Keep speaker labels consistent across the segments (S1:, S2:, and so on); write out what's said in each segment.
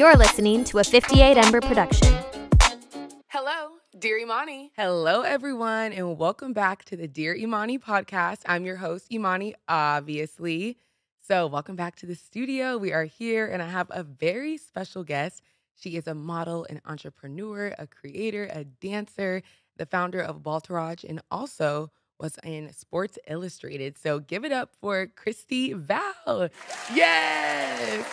S1: You're listening to a 58 Ember production.
S2: Hello, Dear Imani.
S3: Hello, everyone, and welcome back to the Dear Imani podcast. I'm your host, Imani, obviously. So welcome back to the studio. We are here, and I have a very special guest. She is a model, an entrepreneur, a creator, a dancer, the founder of Baltaraj, and also was in Sports Illustrated. So give it up for Christie Val. Yes.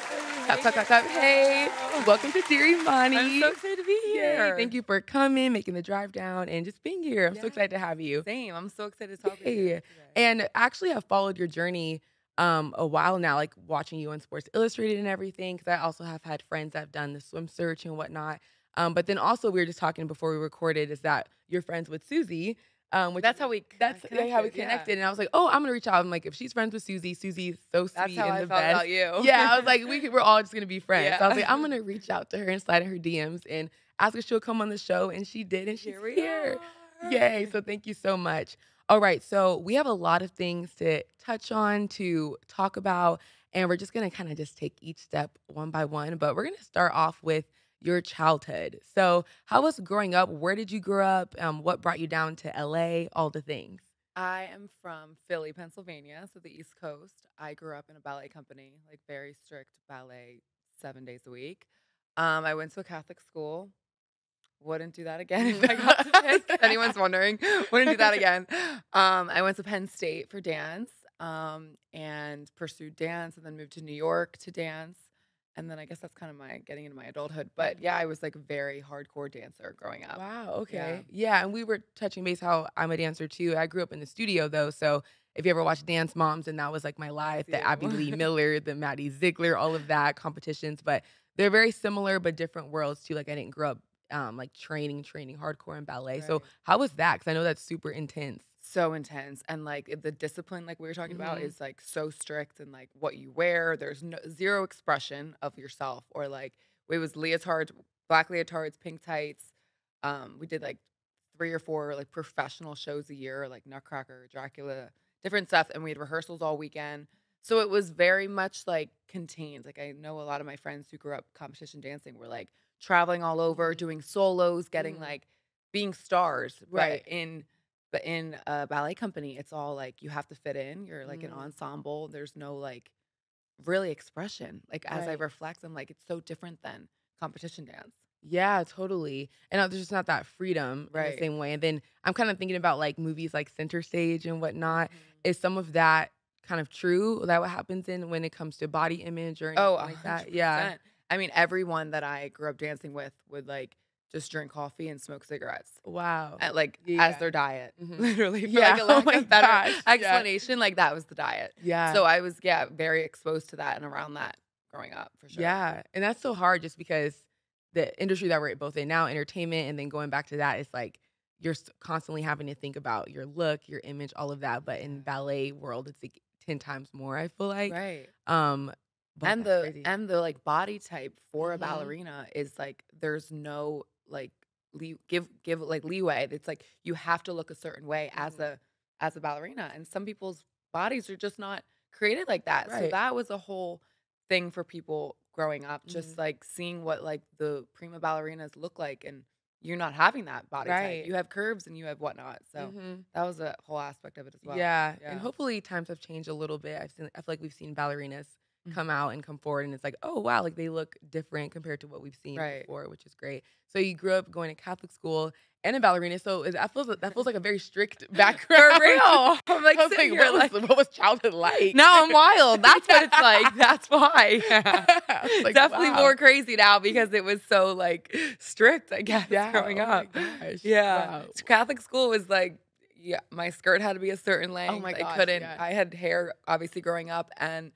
S3: Hey, welcome to Dear Imani.
S2: I'm so excited to be here.
S3: Yay. Thank you for coming, making the drive down, and just being here. I'm so excited to have you.
S2: Same. I'm so excited to talk with you today.
S3: And actually, I've followed your journey a while now, like watching you on Sports Illustrated and everything, because I also have had friends that have done the swim search and whatnot. But then also, we were just talking before we recorded, is that you're friends with Susie.
S2: Which that's how we
S3: connected. And I was like, oh, I'm gonna reach out. I'm like, if she's friends with Susie, Susie's so sweet.
S2: That's how
S3: and
S2: I
S3: the
S2: felt
S3: best.
S2: about you.
S3: Yeah, I was like, we're all just gonna be friends.
S2: Yeah.
S3: So I was like, I'm gonna reach out to her and slide in her DMs and ask if she'll come on the show, and she did, and she's here. Yay! So thank you so much. All right, so we have a lot of things to touch on, to talk about, and we're just gonna kind of just take each step one by one. But we're gonna start off with your childhood. So how was growing up? Where did you grow up? What brought you down to LA? All the things.
S2: I am from Philly, Pennsylvania, so the East Coast. I grew up in a ballet company, like very strict ballet, 7 days a week. I went to a Catholic school. Wouldn't do that again if I got to pick. If anyone's wondering, wouldn't do that again. I went to Penn State for dance and pursued dance, and then moved to New York to dance. And then I guess that's kind of my getting into my adulthood. But yeah, I was like a very hardcore dancer growing up.
S3: Wow, okay. Yeah, and we were touching base how I'm a dancer too. I grew up in the studio though, so if you ever watch Dance Moms, and that was like my life, the Abby Lee Miller, the Maddie Ziegler, all of that, competitions. But they're very similar but different worlds too. Like I didn't grow up like training hardcore in ballet.
S2: Right.
S3: So how was that? Because I know that's super intense.
S2: So intense, and like the discipline, like we were talking about, is like so strict, and like what you wear, there's zero expression of yourself, or like it was leotards, black leotards, pink tights. We did like 3 or 4 like professional shows a year, like Nutcracker, Dracula, different stuff, and we had rehearsals all weekend. So it was very much like contained. Like I know a lot of my friends who grew up competition dancing were like traveling all over, doing solos, getting like being stars,
S3: Right.
S2: But in a ballet company, it's all like you have to fit in. You're like an ensemble. There's no like really expression. Like as I reflect, I'm like, it's so different than competition dance.
S3: Yeah, totally. And there's just not that freedom in the
S2: Right.
S3: same way. And then I'm kind of thinking about like movies like Center Stage and whatnot. Is some of that kind of true? That what happens in when it comes to body image or anything like that? Yeah.
S2: I mean, everyone that I grew up dancing with would like just drink coffee and smoke cigarettes.
S3: Wow.
S2: As their diet,
S3: Mhm.
S2: literally. For
S3: Yeah.
S2: like a lack
S3: Oh my
S2: of better
S3: gosh. Yeah.
S2: explanation, like that was the diet.
S3: Yeah.
S2: So I was very exposed to that and around that growing up for sure.
S3: Yeah. And that's so hard just because the industry that we're both in now, entertainment, and then going back to that, it's like you're constantly having to think about your look, your image, all of that. But in ballet world, it's like 10 times more, I feel like.
S2: Right.
S3: But
S2: And
S3: that's crazy.
S2: the like body type for a
S3: Mhm.
S2: ballerina is like there's no like give like leeway. It's like you have to look a certain way as a ballerina, and some people's bodies are just not created like that. So
S3: Right.
S2: that was a whole thing for people growing up, just like seeing what like the prima ballerinas look like, and you're not having that body
S3: Right.
S2: type. You have curves and you have whatnot. So
S3: Mhm.
S2: that was a whole aspect of it as well.
S3: Yeah. And hopefully times have changed a little bit. I feel like we've seen ballerinas come out and come forward, and it's like, oh wow, like they look different compared to what we've seen before, which is great. So you grew up going to Catholic school and a ballerina, so that feels like a very strict background.
S2: For real. I'm like,
S3: I was
S2: sitting
S3: like,
S2: here
S3: what was childhood like?
S2: now I'm wild. That's what it's like. That's why.
S3: I was like,
S2: Definitely
S3: wow.
S2: more crazy now because it was so like strict, I guess, growing
S3: Oh my
S2: up.
S3: gosh.
S2: Yeah.
S3: Wow.
S2: Catholic school was like, my skirt had to be a certain length.
S3: my
S2: I
S3: gosh,
S2: couldn't.
S3: yeah.
S2: I had hair obviously growing up, and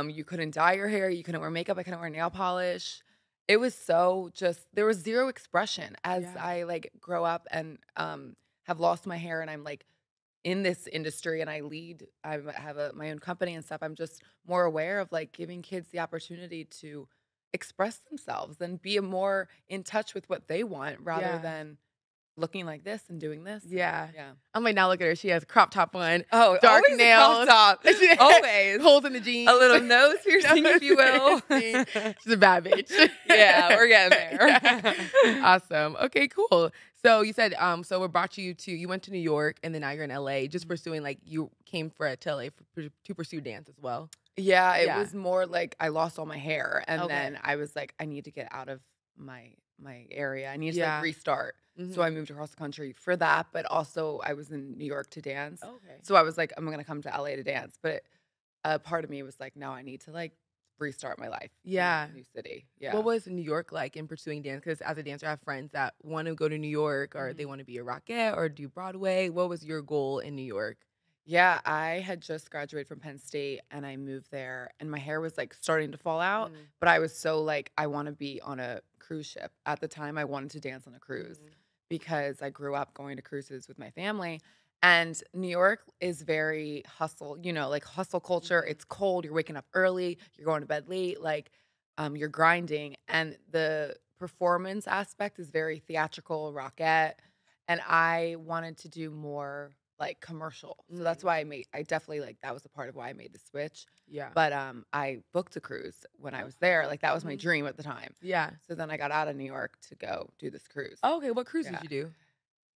S2: you couldn't dye your hair. You couldn't wear makeup. I couldn't wear nail polish. It was so just there was zero expression as I like grow up and have lost my hair, and I'm like in this industry, and I have my own company and stuff. I'm just more aware of like giving kids the opportunity to express themselves and be more in touch with what they want rather than looking like this and doing this.
S3: Yeah.
S2: Yeah.
S3: I'm like, now look at her. She has crop top on.
S2: Oh,
S3: dark
S2: always
S3: nails.
S2: A crop top. Always.
S3: Holes in the jeans.
S2: A little nose piercing, if you will.
S3: She's a bad bitch.
S2: Yeah, we're getting there.
S3: Yeah. Awesome. Okay, cool. So you said, so what brought you to, you went to New York and then now you're in LA, just pursuing, like, you came to LA to pursue dance as well.
S2: Yeah, it was more like I lost all my hair, and then I was like, I need to get out of my area. I need to like restart. So I moved across the country for that, but also I was in New York to dance.
S3: Okay.
S2: So I was like, I'm gonna come to LA to dance, but a part of me was like, no, I need to like restart my life.
S3: Yeah.
S2: In a new city. Yeah.
S3: What was New York like in pursuing dance? Because as a dancer, I have friends that want to go to New York, or they want to be a rockette or do Broadway. What was your goal in New York?
S2: Yeah, I had just graduated from Penn State and I moved there and my hair was like starting to fall out, but I was so like, I want to be on a cruise ship. At the time, I wanted to dance on a cruise because I grew up going to cruises with my family. And New York is very hustle, you know, like hustle culture. It's cold. You're waking up early. You're going to bed late. Like, you're grinding. And the performance aspect is very theatrical, rockette. And I wanted to do more like commercial. So that's why I definitely like, that was a part of why I made the switch.
S3: Yeah.
S2: But I booked a cruise when I was there. Like that was my dream at the time.
S3: Yeah.
S2: So then I got out of New York to go do this cruise.
S3: Oh, okay. What cruise did you do?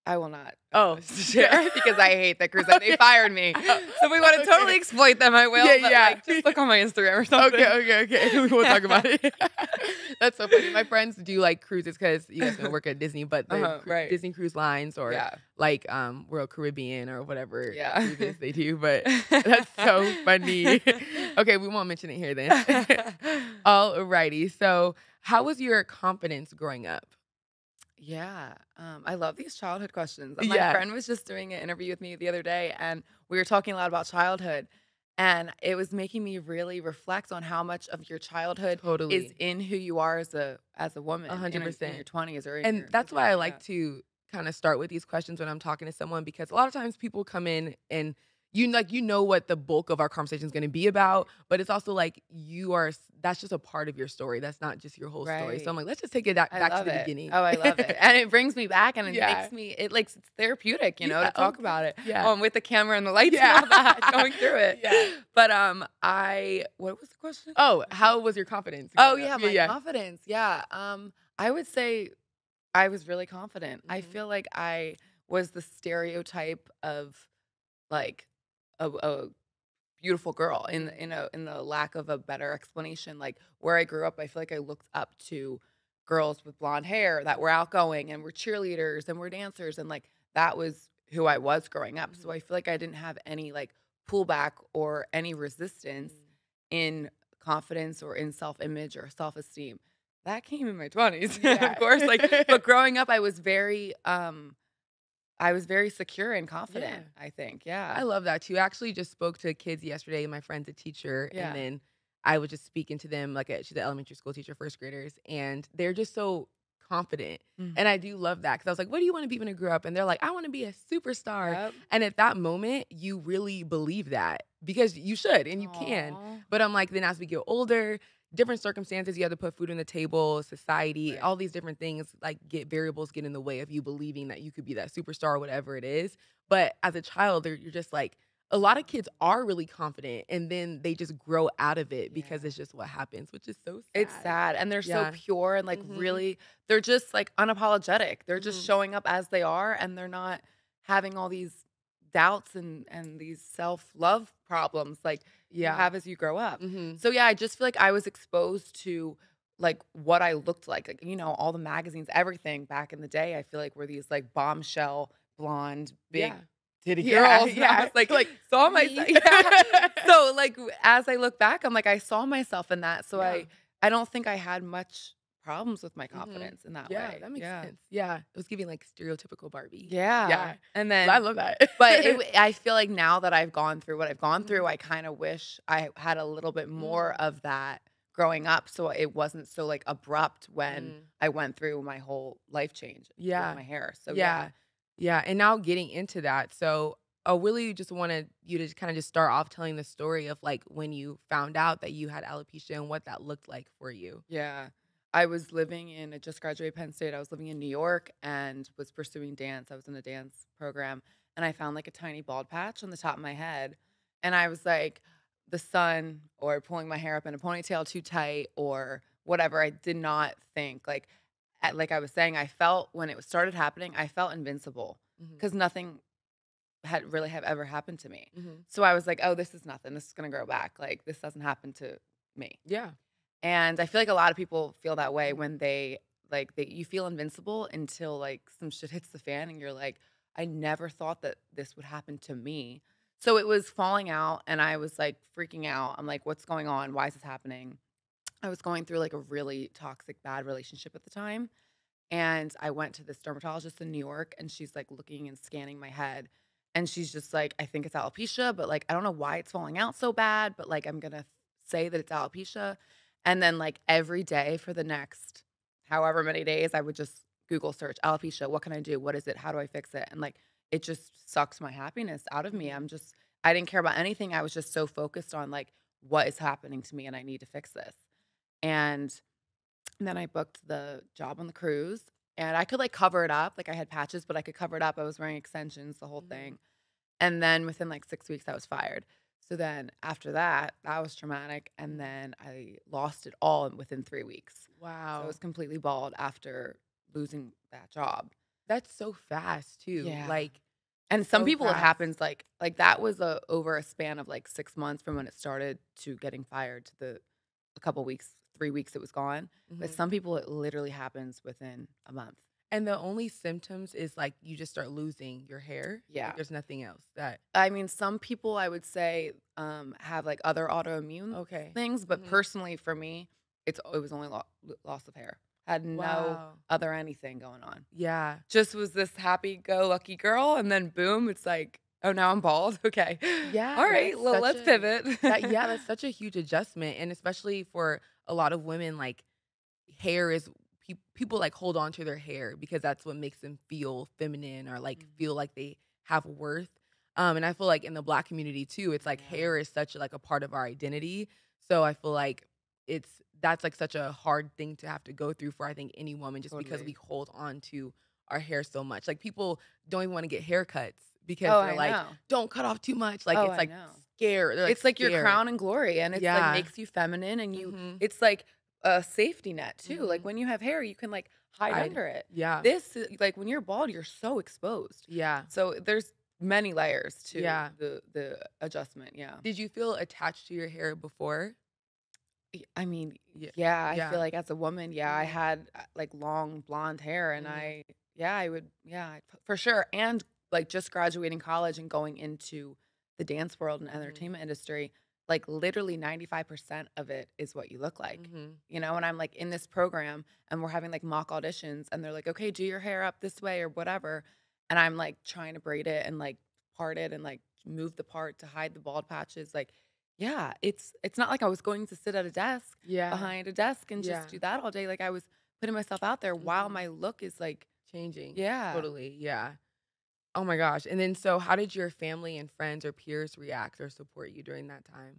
S2: I will not.
S3: Oh,
S2: share because I hate that cruise. They fired me. So if we want to totally exploit them, I will. But like, just look on my Instagram or something.
S3: Okay. We won't talk about it. That's so funny. My friends do like cruises because you guys don't work at Disney, but the Disney Cruise Lines or like Royal Caribbean or whatever cruises they do. But that's so funny. Okay, we won't mention it here then. Alrighty. So how was your confidence growing up?
S2: Yeah. I love these childhood questions. My friend was just doing an interview with me the other day, and we were talking a lot about childhood. And it was making me really reflect on how much of your childhood is in who you are as a woman.
S3: 100%.
S2: In your 20s or in
S3: and
S2: your
S3: that's why I like to kind of start with these questions when I'm talking to someone, because a lot of times people come in and you know what the bulk of our conversation is going to be about, but it's also like that's just a part of your story. That's not just your whole story. So I'm like, let's just take it back to the beginning.
S2: Oh, I love it. And it brings me back and it makes me, it's therapeutic, you know, to talk about it.
S3: Yeah.
S2: With the camera and the lights and all that, going through it. Yeah. But what was the question?
S3: Oh, how was your confidence?
S2: Oh, yeah, my confidence. Yeah. I would say I was really confident. I feel like I was the stereotype of like a beautiful girl in the lack of a better explanation. Like where I grew up, I feel like I looked up to girls with blonde hair that were outgoing and were cheerleaders and were dancers, and like that was who I was growing up. So I feel like I didn't have any like pullback or any resistance in confidence or in self-image or self-esteem. That came in my 20s, of course. Like, but growing up, I was very secure and confident, I think. Yeah.
S3: I love that too. I actually just spoke to kids yesterday. My friend's a teacher. And then I was just speaking to them, like she's an elementary school teacher, first graders. And they're just so confident. And I do love that. Because I was like, what do you want to be when you grow up? And they're like, I want to be a superstar. Yep. And at that moment, you really believe that. Because you should and you can. But I'm like, then as we get older, different circumstances, you have to put food on the table, society, all these different things, like variables get in the way of you believing that you could be that superstar or whatever it is. But as a child, you're just like, a lot of kids are really confident and then they just grow out of it because it's just what happens, which is so sad.
S2: It's sad. And they're so pure and like really, they're just like unapologetic. They're just showing up as they are and they're not having all these doubts and these self-love problems like you have as you grow up. So yeah, I just feel like I was exposed to like what I looked like, you know, all the magazines, everything back in the day, I feel like were these like bombshell, blonde, big titty girls. Yeah. I was like saw myself. So like as I look back, I'm like, I saw myself in that. So I don't think I had much problems with my confidence in that way.
S3: Yeah, that makes sense. Yeah. It was giving like stereotypical Barbie.
S2: Yeah. And then
S3: I love that.
S2: But I feel like now that I've gone through what I've gone through, I kind of wish I had a little bit more of that growing up. So it wasn't so like abrupt when I went through my whole life change with my hair. So
S3: yeah. And now getting into that. So I really just wanted you to kind of just start off telling the story of like when you found out that you had alopecia and what that looked like for you.
S2: Yeah. I was living in, I just graduated Penn State. I was living in New York and was pursuing dance. I was in a dance program and I found like a tiny bald patch on the top of my head. And I was like, the sun or pulling my hair up in a ponytail too tight or whatever. I did not think like I was saying, I felt when it started happening, I felt invincible because nothing have ever happened to me. So I was like, oh, this is nothing. This is going to grow back. Like this doesn't happen to me.
S3: Yeah.
S2: And I feel like a lot of people feel that way when you feel invincible until like some shit hits the fan and you're like, I never thought that this would happen to me. So it was falling out and I was like freaking out. I'm like, what's going on? Why is this happening? I was going through like a really toxic, bad relationship at the time. And I went to this dermatologist in New York and she's like looking and scanning my head. And she's just like, I think it's alopecia, but like, I don't know why it's falling out so bad, but like, I'm going to say that it's alopecia. And then like every day for the next however many days, I would just Google search alopecia. What can I do? What is it? How do I fix it? And like, it just sucks my happiness out of me. I didn't care about anything. I was just so focused on like, what is happening to me and I need to fix this. And then I booked the job on the cruise and I could like cover it up. Like I had patches, but I could cover it up. I was wearing extensions, the whole thing. And then within like 6 weeks, I was fired. So then after that, that was traumatic. And then I lost it all within 3 weeks.
S3: Wow.
S2: So I was completely bald after losing that job.
S3: That's so fast too.
S2: Yeah.
S3: Like,
S2: and some
S3: so
S2: people it
S3: fast.
S2: happens like that was over a span of like 6 months from when it started to getting fired to a couple weeks, 3 weeks it was gone. But some people it literally happens within a month.
S3: And the only symptoms is like you just start losing your hair.
S2: Yeah.
S3: Like, there's nothing else that.
S2: I mean, some people I would say have like other autoimmune things, but personally for me, it was only loss of hair. Had no other anything going on.
S3: Yeah.
S2: Just was this happy-go-lucky girl, and then boom, it's like, oh, now I'm bald. Okay.
S3: Yeah.
S2: All right. Well, let's pivot.
S3: That's such a huge adjustment, and especially for a lot of women, like hair is. People like hold on to their hair because that's what makes them feel feminine or like feel like they have worth. And I feel like in the Black community too, it's like hair is such like a part of our identity. So I feel like that's like such a hard thing to have to go through for I think any woman just because we hold on to our hair so much. Like people don't even want to get haircuts because they're like, don't cut off too much. Like it's like scared. Like,
S2: it's like your crown and glory and it's like makes you feminine and it's like a safety net too. Like when you have hair, you can like hide under it.
S3: Yeah.
S2: This is like when you're bald, you're so exposed.
S3: Yeah.
S2: So there's many layers to the adjustment. Yeah.
S3: Did you feel attached to your hair before?
S2: I mean, I feel like as a woman, I had like long blonde hair and I would, for sure. And like just graduating college and going into the dance world and entertainment industry, like literally 95% of it is what you look like, you know? And I'm like in this program and we're having like mock auditions and they're like, okay, do your hair up this way or whatever. And I'm like trying to braid it and like part it and like move the part to hide the bald patches. Like, it's not like I was going to sit at a desk behind a desk and just do that all day. Like I was putting myself out there while my look is like
S3: changing.
S2: Yeah.
S3: Totally. Yeah. Oh my gosh. And then so how did your family and friends or peers react or support you during that time?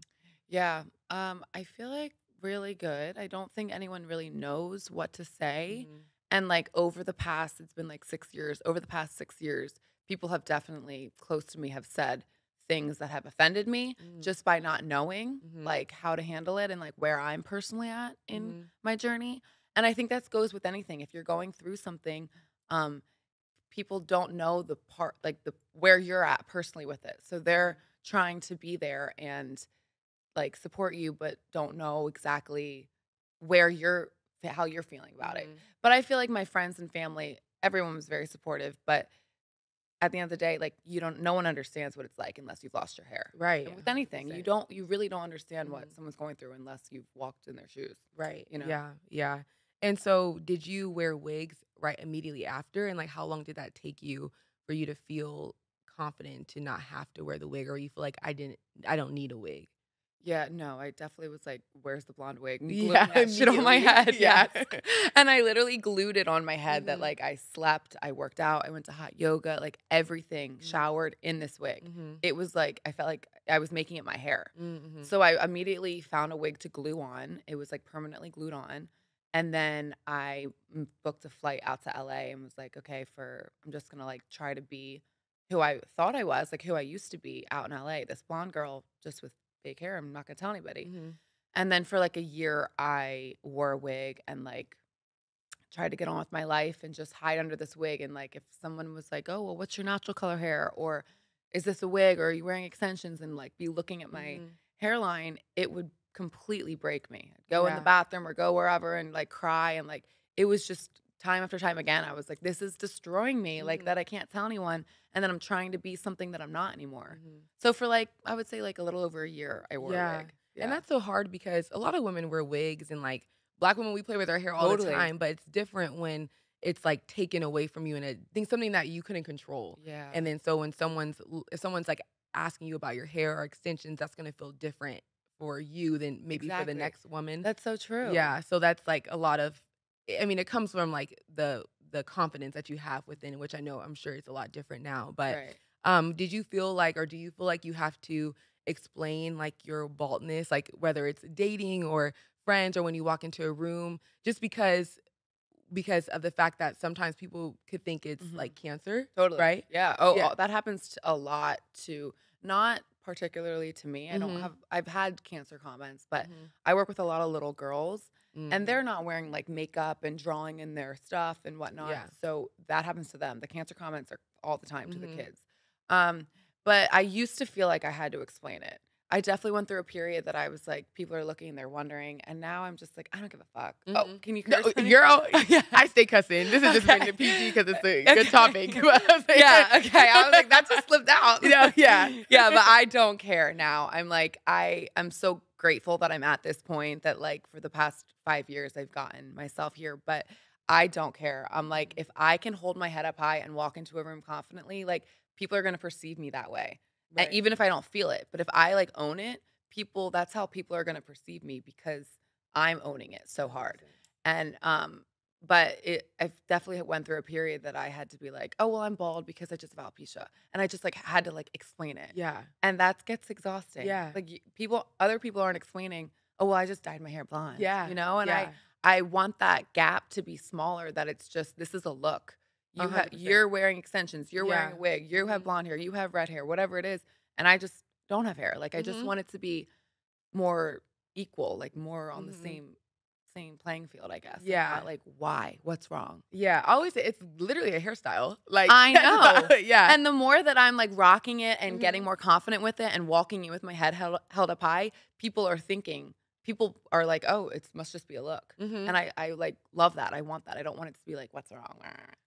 S2: Yeah. I feel like really good. I don't think anyone really knows what to say. And like it's been like 6 years. Over the past 6 years, people have definitely close to me have said things that have offended me just by not knowing like how to handle it and like where I'm personally at in my journey. And I think that goes with anything. If you're going through something, people don't know the part, like where you're at personally with it. So they're trying to be there and like support you, but don't know exactly how you're feeling about it. But I feel like my friends and family, everyone was very supportive, but at the end of the day, like no one understands what it's like unless you've lost your hair.
S3: Right.
S2: And with anything, you really don't understand what someone's going through unless you've walked in their shoes.
S3: Right.
S2: You know?
S3: Yeah. Yeah. And so did you wear wigs right immediately after? And like how long did that take you for you to feel confident to not have to wear the wig, or you feel like I don't need a wig?
S2: Yeah, no, I definitely was like, where's the blonde wig? And
S3: Yeah,
S2: gluing that shit on my head.
S3: Yeah.
S2: Yes. And I literally glued it on my head that like I slept, I worked out, I went to hot yoga, like everything, showered in this wig. It was like, I felt like I was making it my hair. So I immediately found a wig to glue on. It was like permanently glued on. And then I booked a flight out to LA and was like, okay, I'm just gonna like try to be who I thought I was, like who I used to be out in LA. This blonde girl just with fake hair. I'm not gonna tell anybody. And then for like a year, I wore a wig and like tried to get on with my life and just hide under this wig. And like if someone was like, oh, well, what's your natural color hair? Or is this a wig? Or are you wearing extensions? And like be looking at my hairline, it would completely break me. I'd go in the bathroom or go wherever and like cry. And like it was just time after time again. I was like, this is destroying me, like that I can't tell anyone. And then I'm trying to be something that I'm not anymore. So for like, I would say like a little over a year, I wore a wig.
S3: And that's so hard because a lot of women wear wigs and like Black women, we play with our hair all the time, but it's different when it's like taken away from you and something that you couldn't control.
S2: Yeah.
S3: And then so when if someone's like asking you about your hair or extensions, that's going to feel different for you than maybe for the next woman.
S2: That's so true.
S3: Yeah. So that's like a lot of, I mean, it comes from like the confidence that you have within, which I'm sure it's a lot different now. But did you feel like, or do you feel like you have to explain like your baldness, like whether it's dating or friends or when you walk into a room, just because of the fact that sometimes people could think it's like cancer?
S2: Totally.
S3: Right?
S2: Yeah. Oh, that happens a lot to, not particularly to me. I've had cancer comments, but I work with a lot of little girls and they're not wearing like makeup and drawing in their stuff and whatnot.
S3: Yeah.
S2: So that happens to them. The cancer comments are all the time to the kids. But I used to feel like I had to explain it. I definitely went through a period that I was like, people are looking, they're wondering, and now I'm just like, I don't give a fuck. Oh, can you curse?
S3: No, you're all, I stay cussing. This is just rated PG because it's a good topic.
S2: Yeah, okay. I was like, that just slipped out.
S3: Yeah,
S2: but I don't care now. I'm like, I'm so grateful that I'm at this point that like for the past 5 years I've gotten myself here, but I don't care. I'm like, if I can hold my head up high and walk into a room confidently, like people are going to perceive me that way. Right. And even if I don't feel it, but if I like own it, that's how people are going to perceive me because I'm owning it so hard. And, but I definitely went through a period that I had to be like, oh, well, I'm bald because I just have alopecia. And I just like had to like explain it.
S3: Yeah.
S2: And that gets exhausting.
S3: Yeah.
S2: Like other people aren't explaining, oh, well, I just dyed my hair blonde.
S3: Yeah.
S2: You know, and I want that gap to be smaller, that it's just, this is a look. You're wearing extensions. You're wearing a wig. You have blonde hair. You have red hair, whatever it is. And I just don't have hair. Like, I just want it to be more equal, like more on the same playing field, I guess.
S3: Yeah.
S2: Like, why? What's wrong?
S3: Yeah. I always say it's literally a hairstyle. Like,
S2: I know.
S3: Yeah.
S2: And the more that I'm like rocking it and getting more confident with it and walking in with my head held up high, people are like, oh, it must just be a look. And I like love that. I want that. I don't want it to be like, what's wrong?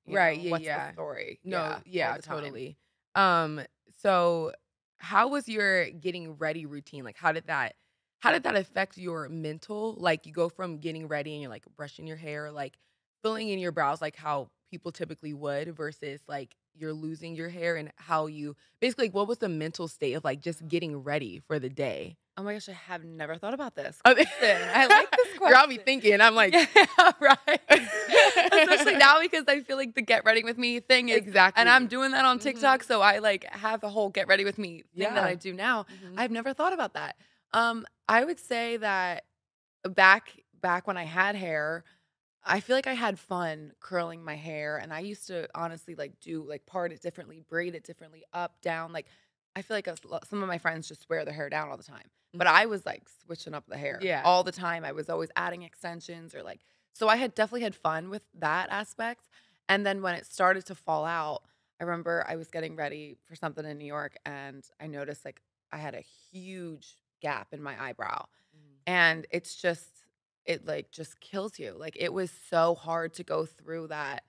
S3: Right.
S2: What's the story?
S3: No. Yeah, totally. So how was your getting ready routine? Like, how did that affect your mental? Like, you go from getting ready and you're like brushing your hair, like filling in your brows, like how people typically would, versus like you're losing your hair, and how you basically, like, what was the mental state of like just getting ready for the day?
S2: Oh my gosh, I have never thought about this.
S3: I
S2: like this question.
S3: You're all me thinking. I'm like,
S2: yeah, right. Especially now because I feel like the get ready with me thing is
S3: exactly,
S2: and I'm doing that on TikTok, so I like have the whole get ready with me thing that I do now. I've never thought about that. I would say that back when I had hair, I feel like I had fun curling my hair, and I used to honestly like do like part it differently, braid it differently, up, down. Like I feel like some of my friends just wear their hair down all the time, but I was like switching up the hair all the time. I was always adding extensions or like, so I had definitely had fun with that aspect. And then when it started to fall out, I remember I was getting ready for something in New York, and I noticed like I had a huge gap in my eyebrow, and it like just kills you. Like it was so hard to go through that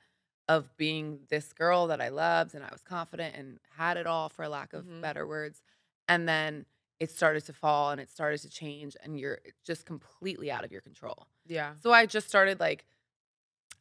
S2: of being this girl that I loved and I was confident and had it all, for lack of better words. And then it started to fall and it started to change, and you're just completely out of your control.
S3: Yeah.
S2: So I just started like,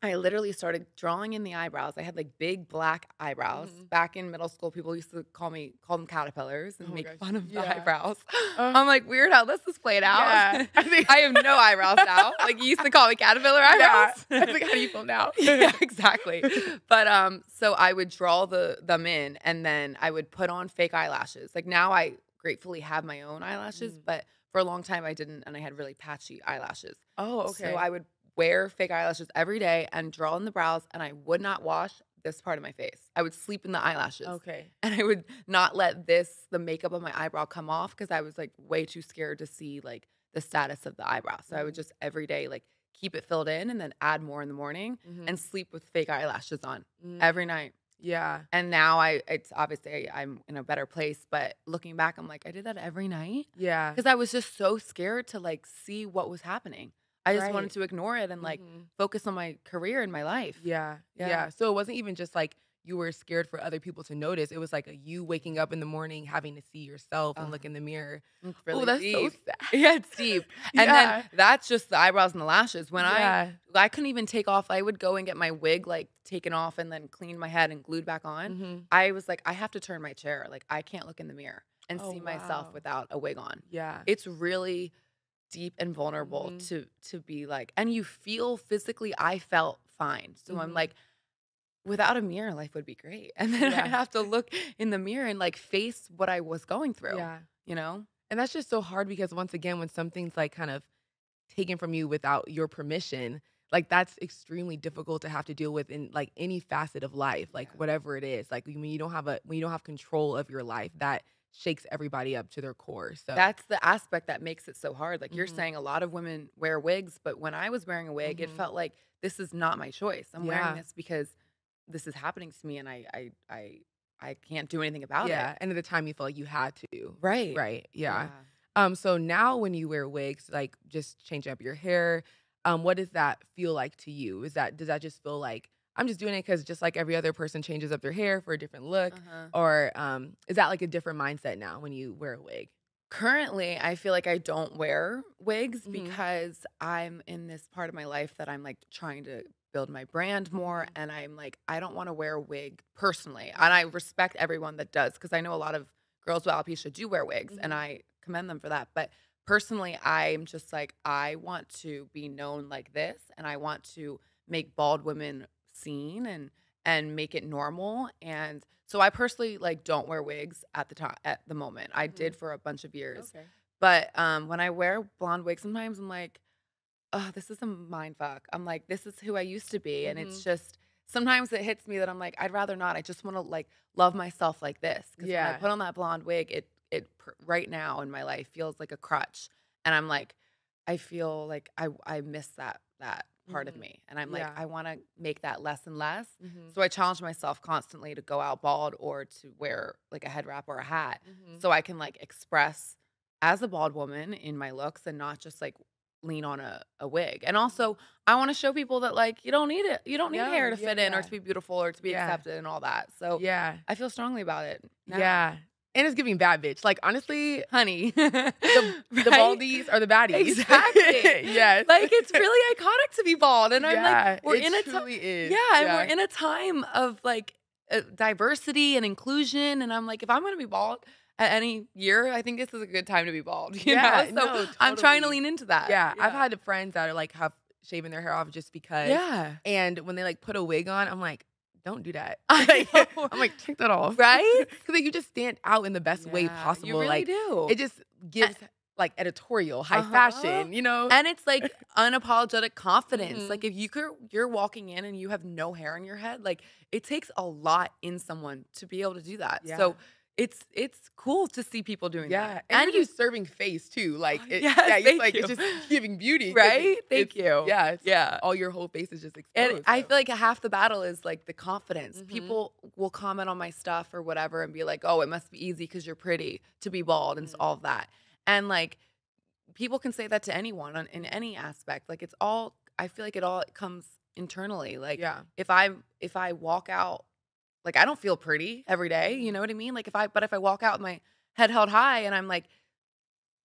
S2: I literally started drawing in the eyebrows. I had like big black eyebrows. Back in middle school, people used to call them caterpillars and make fun of the eyebrows. I'm like, weird how this is played out.
S3: Yeah.
S2: I have no eyebrows now. Like, you used to call me caterpillar eyebrows.
S3: Yeah. Like, how do you feel now?
S2: Yeah, exactly. But so I would draw them in, and then I would put on fake eyelashes. Like now I gratefully have my own eyelashes, but for a long time I didn't, and I had really patchy eyelashes.
S3: Oh, okay.
S2: So I would wear fake eyelashes every day and draw in the brows, and I would not wash this part of my face. I would sleep in the eyelashes.
S3: Okay.
S2: And I would not let the makeup of my eyebrow come off because I was like way too scared to see like the status of the eyebrow. So I would just every day like keep it filled in and then add more in the morning and sleep with fake eyelashes on every night.
S3: Yeah.
S2: And now it's obviously I'm in a better place, but looking back, I'm like, I did that every night.
S3: Yeah.
S2: Because I was just so scared to like see what was happening. I just wanted
S3: Right.
S2: to ignore it and like focus on my career and my life.
S3: Yeah. Yeah. So it wasn't even just like you were scared for other people to notice. It was like you waking up in the morning, having to see yourself and look in the mirror.
S2: It's really
S3: that's
S2: deep.
S3: so sad.
S2: Yeah, it's deep. And then that's just the eyebrows and the lashes. When I couldn't even take off, I would go and get my wig like taken off and then clean my head and glued back on. I was like, I have to turn my chair. Like I can't look in the mirror and see myself without a wig on.
S3: Yeah.
S2: It's really deep and vulnerable to be like, and you feel physically, I felt fine. So I'm like, without a mirror, life would be great. And then I have to look in the mirror and like face what I was going through.
S3: Yeah.
S2: You know?
S3: And that's just so hard because once again, when something's like kind of taken from you without your permission, like that's extremely difficult to have to deal with in like any facet of life, like whatever it is. Like when you don't have control of your life, that shakes everybody up to their core. So
S2: that's the aspect that makes it so hard. Like you're saying, a lot of women wear wigs, but when I was wearing a wig, it felt like this is not my choice. I'm wearing this because this is happening to me, and I can't do anything about it.
S3: Yeah, and at the time you felt like you had to.
S2: Right.
S3: Right. Yeah. So now when you wear wigs, like just changing up your hair, what does that feel like to you? Does that just feel like I'm just doing it because just like every other person changes up their hair for a different look, or is that like a different mindset now when you wear a wig?
S2: Currently, I feel like I don't wear wigs because I'm in this part of my life that I'm like trying to build my brand more, and I'm like, I don't want to wear a wig personally. And I respect everyone that does, because I know a lot of girls with alopecia do wear wigs, and I commend them for that. But personally, I'm just like, I want to be known like this, and I want to make bald women seen and make it normal. And so I personally like don't wear wigs at the moment. I did for a bunch of years.
S3: Okay.
S2: But when I wear blonde wigs, sometimes I'm like, oh, this is a mind fuck. I'm like, this is who I used to be. And it's just, sometimes it hits me that I'm like, I'd rather not. I just want to like love myself like this. Because when I put on that blonde wig, it right now in my life feels like a crutch. And I'm like, I feel like I miss that part of me. And I'm like, I want to make that less and less. So I challenge myself constantly to go out bald or to wear like a head wrap or a hat so I can like express as a bald woman in my looks and not just like lean on a wig. And also I want to show people that like you don't need it. You don't need hair to fit in or to be beautiful or to be accepted and all that. So I feel strongly about it now.
S3: Yeah. And it's giving bad bitch. Like, honestly,
S2: honey,
S3: the baldies are the baddies.
S2: Exactly.
S3: Yes.
S2: Like, it's really iconic to be bald. And I'm like, we're
S3: it
S2: in a
S3: truly is.
S2: Yeah, and we're in a time of like diversity and inclusion. And I'm like, if I'm going to be bald at any year, I think this is a good time to be bald. You know? So
S3: no, totally.
S2: I'm trying to lean into that.
S3: Yeah. I've had friends that are like have shaving their hair off just because.
S2: Yeah.
S3: And when they like put a wig on, I'm like, don't do that.
S2: I'm
S3: like, take that off.
S2: Right?
S3: Because you just stand out in the best way possible.
S2: You really
S3: like,
S2: do.
S3: It just gives like editorial, high fashion, you know?
S2: And it's like unapologetic confidence. Like if you're walking in and you have no hair on your head, like it takes a lot in someone to be able to do that.
S3: Yeah.
S2: So it's cool to see people doing that.
S3: And you're just serving face too. Like it's just giving beauty.
S2: Right? Thank you.
S3: Yeah. All your whole face is just exposed.
S2: And I feel like half the battle is like the confidence. People will comment on my stuff or whatever and be like, oh, it must be easy because you're pretty to be bald and all of that. And like people can say that to anyone in any aspect. Like it's all, I feel like it all comes internally. Like if I walk out, like I don't feel pretty every day, you know what I mean? Like if I walk out with my head held high and I'm like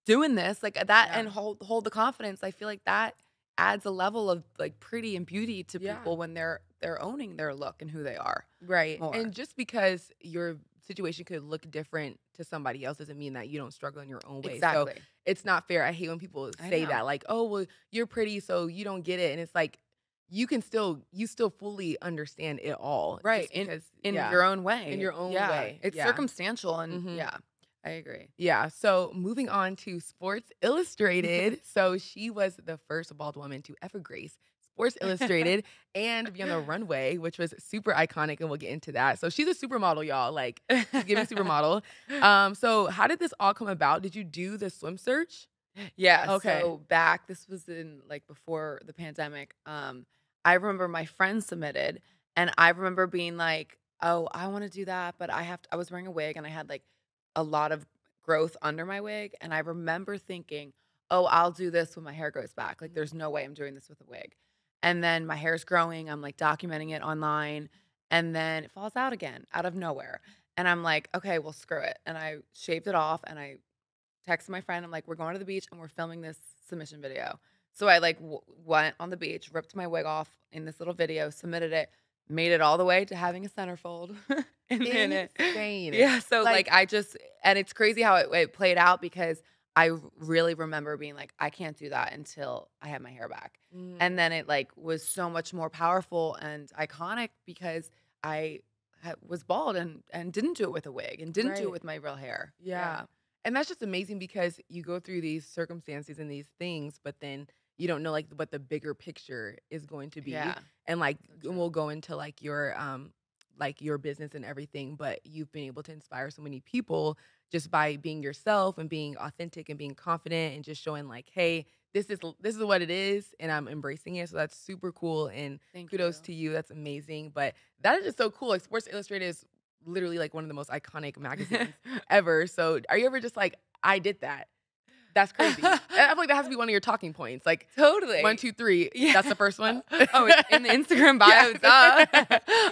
S2: doing this, like that and hold the confidence, I feel like that adds a level of like pretty and beauty to people when they're owning their look and who they are.
S3: Right.
S2: More.
S3: And just because your situation could look different to somebody else doesn't mean that you don't struggle in your own way.
S2: Exactly.
S3: So it's not fair. I hate when people say that, like, oh, well, you're pretty, so you don't get it. And it's like, you still fully understand it all.
S2: Right.
S3: Because,
S2: in your own way.
S3: In your own way.
S2: It's circumstantial and I agree.
S3: Yeah. So moving on to Sports Illustrated. So she was the first bald woman to ever grace Sports Illustrated and be on the runway, which was super iconic, and we'll get into that. So she's a supermodel, y'all. Like, she's giving supermodel. So how did this all come about? Did you do the swim search?
S2: Yeah.
S3: Okay.
S2: So this was in like before the pandemic. I remember my friend submitted, and I remember being like, "Oh, I want to do that, but I was wearing a wig, and I had like a lot of growth under my wig, and I remember thinking, "Oh, I'll do this when my hair grows back. Like, there's no way I'm doing this with a wig." And then my hair's growing. I'm like documenting it online, and then it falls out again out of nowhere. And I'm like, "Okay, well, screw it." And I shaved it off, and I texted my friend. I'm like, "We're going to the beach and we're filming this submission video." So I like went on the beach, ripped my wig off in this little video, submitted it, made it all the way to having a centerfold in it.
S3: Insane.
S2: Yeah. So like and it's crazy how it played out, because I really remember being like, I can't do that until I have my hair back. And then it like was so much more powerful and iconic because I was bald and didn't do it with a wig and didn't do it with my real hair.
S3: Yeah. And that's just amazing because you go through these circumstances and these things, but then you don't know like what the bigger picture is going to be.
S2: Yeah.
S3: And like we'll go into like your business and everything, but you've been able to inspire so many people just by being yourself and being authentic and being confident and just showing like, hey, this is what it is, and I'm embracing it. So that's super cool, and kudos to you. That's amazing. But that is just so cool. Like Sports Illustrated is literally like one of the most iconic magazines ever. So are you ever just like, I did that? That's crazy. I feel like that has to be one of your talking points. Like,
S2: totally.
S3: 1, 2, 3. Yeah. That's the first one.
S2: Oh, it's in the Instagram bio.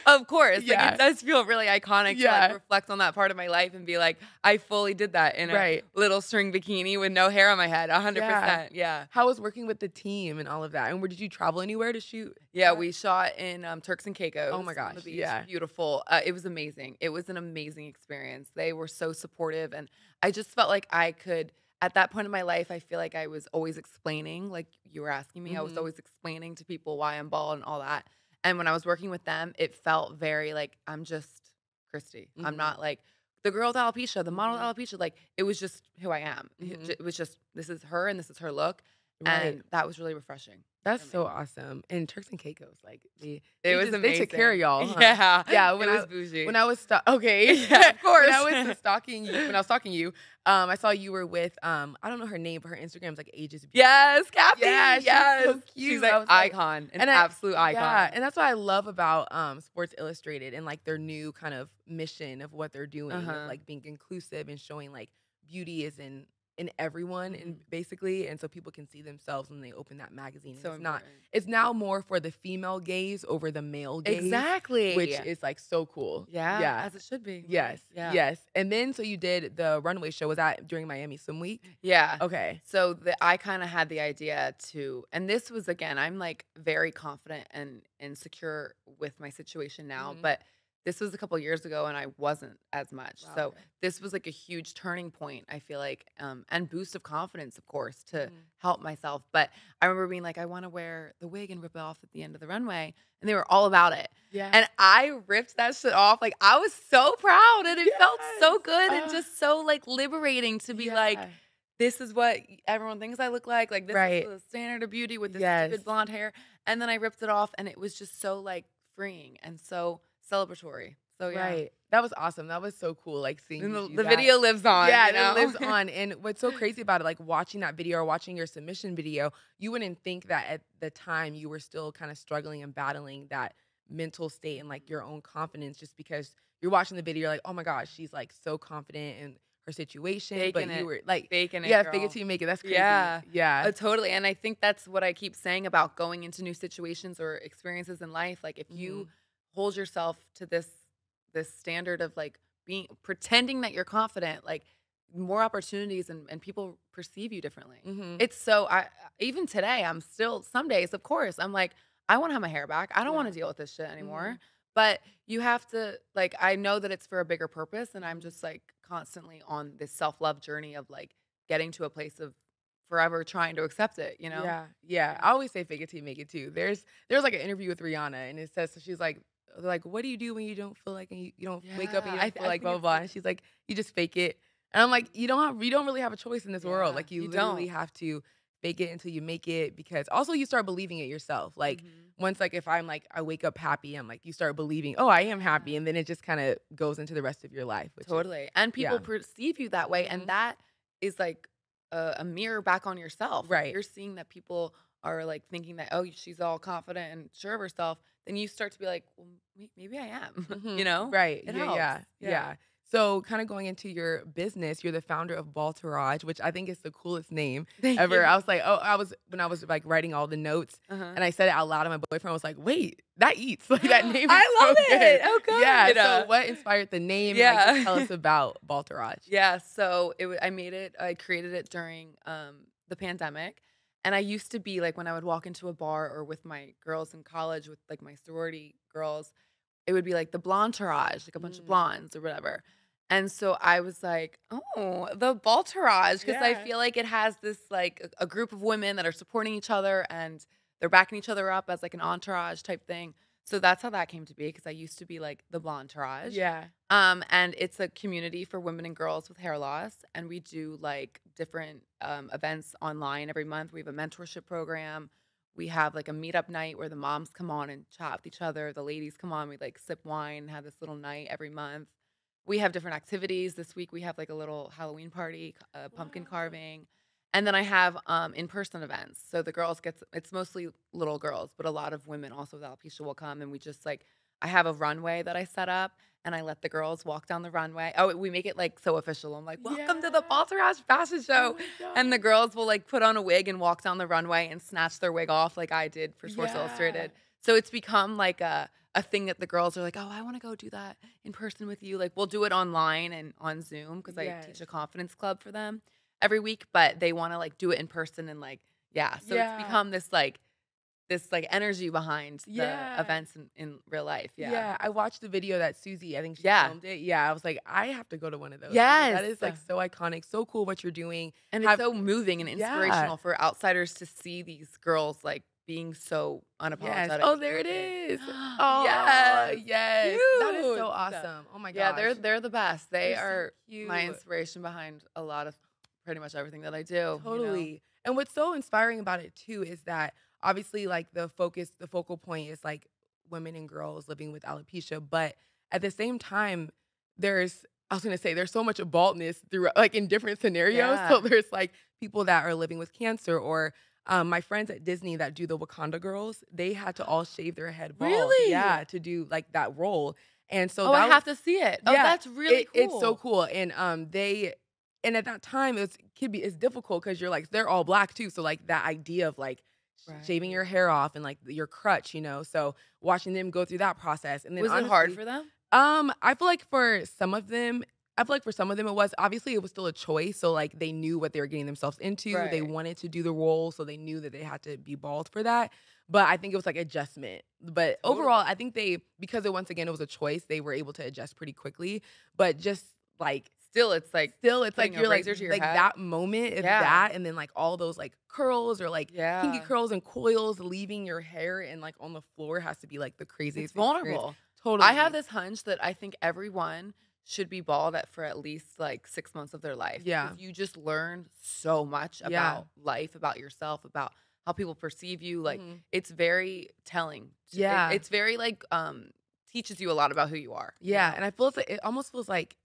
S2: Of course.
S3: Yeah.
S2: Like, it does feel really iconic to like reflect on that part of my life and be like, I fully did that in a little string bikini with no hair on my head. 100%. Yeah.
S3: How was working with the team and all of that? And did you travel anywhere to shoot?
S2: Yeah, we shot in Turks and Caicos.
S3: Oh my gosh. Yeah.
S2: Beautiful. It was amazing. It was an amazing experience. They were so supportive, and I just felt like I could. At that point in my life, I feel like I was always explaining, like you were asking me, I was always explaining to people why I'm bald and all that. And when I was working with them, it felt very like, I'm just Christie. I'm not like the girl with alopecia, the model with alopecia. Like, it was just who I am. It was just, this is her and this is her look. And that was really refreshing.
S3: That's so awesome. And Turks and Caicos, like
S2: it was amazing.
S3: They took care of y'all. Huh?
S2: Yeah,
S3: yeah.
S2: It was bougie.
S3: When I was yeah, of course. When I was stalking you, I saw you were with I don't know her name, but her Instagram's like Ages Beauty.
S2: Yes, Kathy.
S3: Yeah,
S2: yes,
S3: so cute.
S2: She's like icon, an absolute icon.
S3: Yeah, and that's what I love about Sports Illustrated and like their new kind of mission of what they're doing, of, like being inclusive and showing like beauty is in everyone, and basically, and so people can see themselves when they open that magazine.
S2: So
S3: it's now more for the female gaze over the male gaze.
S2: Exactly.
S3: Which is like so cool.
S2: Yeah. As it should be.
S3: Yes.
S2: Yeah.
S3: Yes. And then so you did the runway show. Was that during Miami Swim Week?
S2: Yeah.
S3: Okay.
S2: So I kind of had the idea and this was, again, I'm like very confident and secure with my situation now, but this was a couple years ago, and I wasn't as much.
S3: Wow,
S2: so this was like a huge turning point, I feel like, and boost of confidence, of course, to help myself. But I remember being like, I want to wear the wig and rip it off at the end of the runway. And they were all about it. Yeah. And I ripped that shit off. Like, I was so proud, and it felt so good and just so like liberating to be like, this is what everyone thinks I look like. Like, this is the standard of beauty with this stupid blonde hair. And then I ripped it off, and it was just so like freeing and so celebratory. So
S3: that was awesome. That was so cool. Like seeing
S2: the video lives on.
S3: Yeah,
S2: you know?
S3: It lives on. And what's so crazy about it, like watching that video or watching your submission video, you wouldn't think that at the time you were still kind of struggling and battling that mental state and like your own confidence, just because you're watching the video, you're like, oh my gosh, she's like so confident in her situation.
S2: Faking
S3: you were like
S2: faking it.
S3: Yeah,
S2: girl.
S3: fake it till you make it. That's crazy.
S2: Yeah. Totally. And I think that's what I keep saying about going into new situations or experiences in life. Like, if you hold yourself to this standard of like pretending that you're confident, like more opportunities and people perceive you differently. It's so even today, I'm still, some days, of course, I'm like, I want to have my hair back. I don't want to deal with this shit anymore. But you have to, like, I know that it's for a bigger purpose, and I'm just like constantly on this self-love journey of like getting to a place of forever trying to accept it, you know?
S3: Yeah. I always say fake it till you make it too. There's like an interview with Rihanna, and it says, so she's like, what do you do when you don't feel like, and you don't wake up and you don't feel like blah, blah, blah. And she's like, you just fake it. And I'm like, you don't really have a choice in this world. Like, you literally have to fake it until you make it, because also you start believing it yourself. Like once, like if I'm like, I wake up happy, I'm like, you start believing, oh, I am happy. And then it just kind of goes into the rest of your life. Which
S2: Totally.
S3: Is,
S2: and people perceive you that way. And that is like a mirror back on yourself.
S3: Right.
S2: If you're seeing that people are like thinking that, oh, she's all confident and sure of herself, then you start to be like, well, maybe I am, you know?
S3: Right.
S2: It
S3: Yeah,
S2: helps.
S3: yeah. So kind of going into your business, you're the founder of Balterage, which I think is the coolest name ever. I was like, when I was like writing all the notes and I said it out loud, and my boyfriend was like, wait, that eats. Like that name is
S2: I love
S3: so good.
S2: it. Oh, good.
S3: Yeah. So what inspired the name?
S2: Yeah.
S3: Like, just tell us about Balterage.
S2: Yeah. So I created it during the pandemic. And I used to be like, when I would walk into a bar or with my girls in college, with like my sorority girls, it would be like the Blanterage, like a bunch of blondes or whatever. And so I was like, oh, the Balterage, because I feel like it has this like a group of women that are supporting each other and they're backing each other up as like an entourage type thing. So that's how that came to be, because I used to be like the Blanterage.
S3: Yeah.
S2: And it's a community for women and girls with hair loss. And we do like different events online every month. We have a mentorship program. We have like a meetup night where the moms come on and chat with each other. The ladies come on. We like sip wine and have this little night every month. We have different activities. This week we have like a little Halloween party, pumpkin carving. And then I have in-person events. So the girls it's mostly little girls, but a lot of women also with alopecia will come. And we just like, I have a runway that I set up and I let the girls walk down the runway. Oh, we make it like so official. I'm like, welcome to the Balterage Fashion Show. And the girls will like put on a wig and walk down the runway and snatch their wig off like I did for Sports Illustrated. So it's become like a thing that the girls are like, oh, I want to go do that in person with you. Like we'll do it online and on Zoom, because I teach a confidence club for them every week, but they want to like do it in person and like, so it's become this energy behind the events in real life. Yeah.
S3: I watched the video that Susie, I think she filmed it. Yeah. I was like, I have to go to one of those.
S2: Yes.
S3: That is like so iconic, so cool what you're doing.
S2: And it's so moving and inspirational for outsiders to see these girls like being so unapologetic.
S3: Oh, there it is. Oh, yes. That is so awesome. Oh my gosh.
S2: Yeah, they're the best. They're are
S3: so
S2: my inspiration behind a lot of pretty much everything that I do.
S3: Totally.
S2: You know?
S3: And what's so inspiring about it too is that obviously like the focal point is like women and girls living with alopecia, but at the same time, there's so much baldness through like in different scenarios. So there's like people that are living with cancer, or my friends at Disney that do the Wakanda girls, they had to all shave their head bald.
S2: Really?
S3: Yeah, to do like that role. And so
S2: I have to see it. Oh, that's really cool.
S3: It's so cool. And and at that time it's difficult because you're like, they're all black too. So like that idea of like shaving your hair off and like your crutch, you know. So watching them go through that process. And then
S2: was it hard for them?
S3: I feel like for some of them it was. Obviously it was still a choice. So like they knew what they were getting themselves into. Right. They wanted to do the role, so they knew that they had to be bald for that. But I think it was like adjustment. But overall, I think because it once again it was a choice, they were able to adjust pretty quickly. But just like it's like you're like that moment of that, and then like all those like curls or like kinky curls and coils leaving your hair and like on the floor has to be like the craziest.
S2: It's vulnerable.
S3: Totally.
S2: I have this hunch that I think everyone should be bald for at least like 6 months of their life.
S3: Yeah.
S2: You just learn so much about life, about yourself, about how people perceive you. Like it's very telling.
S3: Yeah.
S2: It's very like teaches you a lot about who you are.
S3: Yeah.
S2: You know?
S3: And I feel it almost feels like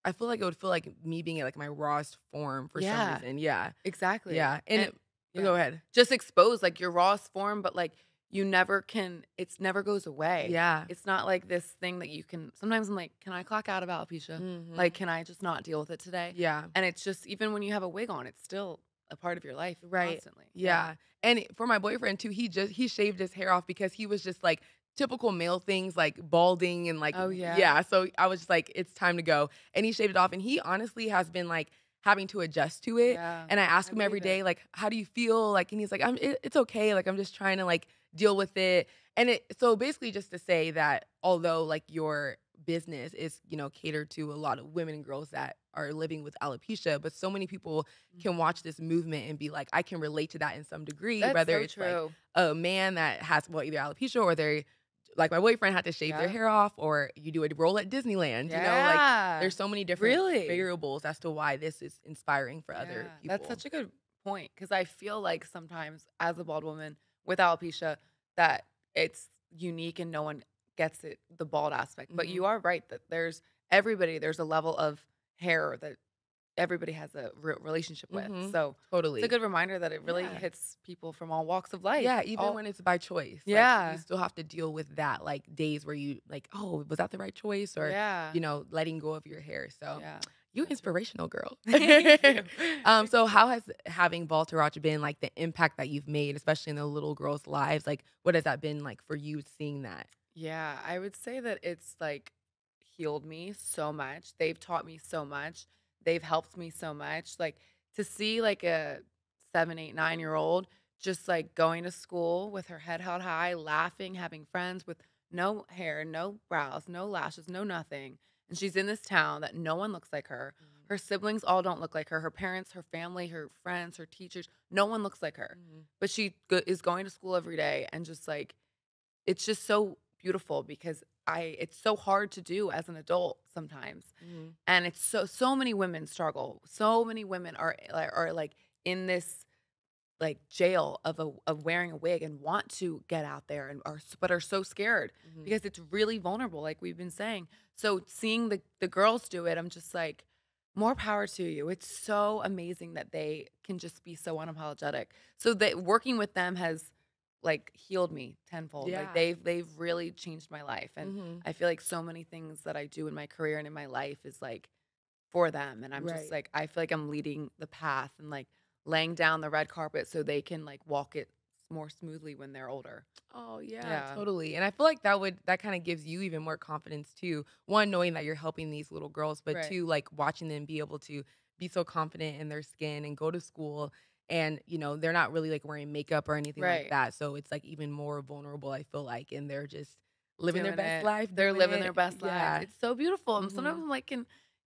S3: it would feel like me being at like my rawest form for some reason. Yeah.
S2: Exactly.
S3: Yeah. And go ahead.
S2: Just expose like your rawest form, but like it never goes away.
S3: Yeah.
S2: It's not like this thing that you can, sometimes I'm like, can I clock out of alopecia? Like, can I just not deal with it today?
S3: Yeah.
S2: And it's just, even when you have a wig on, it's still a part of your life constantly.
S3: Yeah. And for my boyfriend too, he shaved his hair off because he was just like typical male things like balding and like, so I was just like, it's time to go. And he shaved it off, and he honestly has been like having to adjust to it. Yeah, and I ask him every day, like, how do you feel? Like, and he's like, it's okay. Like, I'm just trying to like deal with it. And so basically just to say that although like your business is, you know, catered to a lot of women and girls that are living with alopecia, but so many people can watch this movement and be like, I can relate to that in some degree.
S2: That's
S3: whether
S2: so
S3: it's
S2: true.
S3: Like a man that has either alopecia or they're like my boyfriend had to shave their hair off, or you do a role at Disneyland. You know, like there's so many different variables as to why this is inspiring for other people.
S2: That's such a good point because I feel like sometimes as a bald woman with alopecia that it's unique and no one gets it, the bald aspect. But you are right that there's a level of hair that everybody has a relationship with. So
S3: Totally.
S2: it's a good reminder that it really
S3: Yeah.
S2: hits people from all walks of life.
S3: Yeah, even when it's by choice.
S2: Yeah.
S3: Like, you still have to deal with that, like, days where you, like, oh, was that the right choice? Or,
S2: Yeah.
S3: you know, letting go of your hair. So,
S2: Yeah.
S3: you inspirational girl.
S2: Thank you.
S3: So how has having Baltaracha been, like, the impact that you've made, especially in the little girls' lives? Like, what has that been like for you seeing that?
S2: Yeah, I would say that it's like healed me so much. They've taught me so much. They've helped me so much. Like to see like a 7, 8, 9 year old just like going to school with her head held high, laughing, having friends with no hair, no brows, no lashes, no nothing. And she's in this town that no one looks like her. Her siblings all don't look like her. Her parents, her family, her friends, her teachers, no one looks like her. But she is going to school every day and just like it's just so beautiful because it's so hard to do as an adult sometimes. And it's so many women struggle. So many women are like in this like jail of wearing a wig and want to get out there and are so scared because it's really vulnerable like we've been saying. So seeing the girls do it, I'm just like more power to you. It's so amazing that they can just be so unapologetic. So that working with them has like healed me tenfold.
S3: Yeah.
S2: Like they've really changed my life. And I feel like so many things that I do in my career and in my life is like for them. And I'm just like, I feel like I'm leading the path and like laying down the red carpet so they can like walk it more smoothly when they're older.
S3: Oh yeah,
S2: Yeah.
S3: totally. And I feel like that kind of gives you even more confidence too. One, knowing that you're helping these little girls, but
S2: Right.
S3: two, like watching them be able to be so confident in their skin and go to school. And, you know, they're not really like wearing makeup or anything like
S2: Right.
S3: that. So it's like even more vulnerable, I feel like, and they're just living their
S2: Doing
S3: best
S2: it.
S3: life.
S2: They're
S3: doing
S2: living
S3: it.
S2: their best
S3: Yeah.
S2: lives. It's so beautiful. And sometimes I'm like,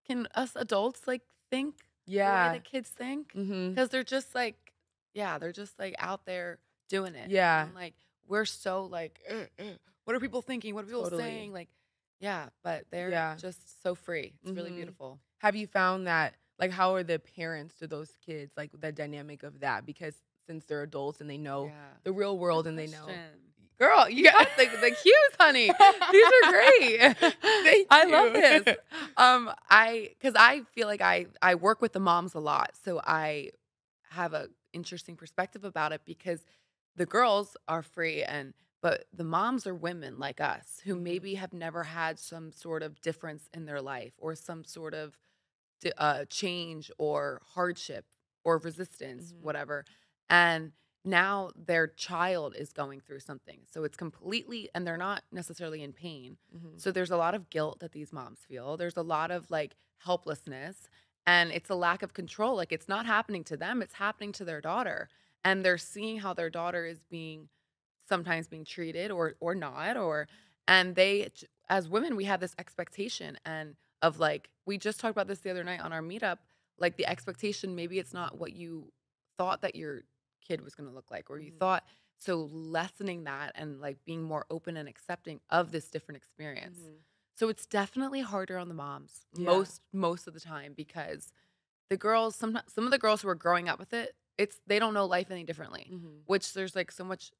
S2: can us adults like think the way
S3: Yeah.
S2: that kids think?
S3: Mhm.
S2: Because they're just like, yeah, they're just like out there doing it.
S3: Yeah.
S2: And like we're so like, what are people thinking? What are people
S3: Totally.
S2: saying? Like, yeah, but they're
S3: Yeah.
S2: just so free. It's really
S3: Mhm.
S2: beautiful.
S3: Have you found that, like, how are the parents to those kids, like, the dynamic of that? Because since they're adults and they know
S2: Yeah.
S3: the real world
S2: Good
S3: and they know.
S2: question. Girl, you got the cues, honey. These are great.
S3: Thank
S2: I love
S3: you.
S2: this. Because I feel like I work with the moms a lot, so I have a interesting perspective about it because the girls are free but the moms are women like us who maybe have never had some sort of difference in their life or some sort of change or hardship or resistance, whatever. And now their child is going through something. So it's completely, and they're not necessarily in pain. So there's a lot of guilt that these moms feel. There's a lot of like helplessness and it's a lack of control. Like it's not happening to them, it's happening to their daughter. And they're seeing how their daughter is sometimes being treated or not, and as women, we have this expectation and of like, we just talked about this the other night on our meetup, like the expectation, maybe it's not what you thought that your kid was going to look like, or you thought, so lessening that and like being more open and accepting of this different experience. So it's definitely harder on the moms
S3: Yeah.
S2: most of the time because the girls, some of the girls who are growing up with it, they don't know life any differently, which there's like so much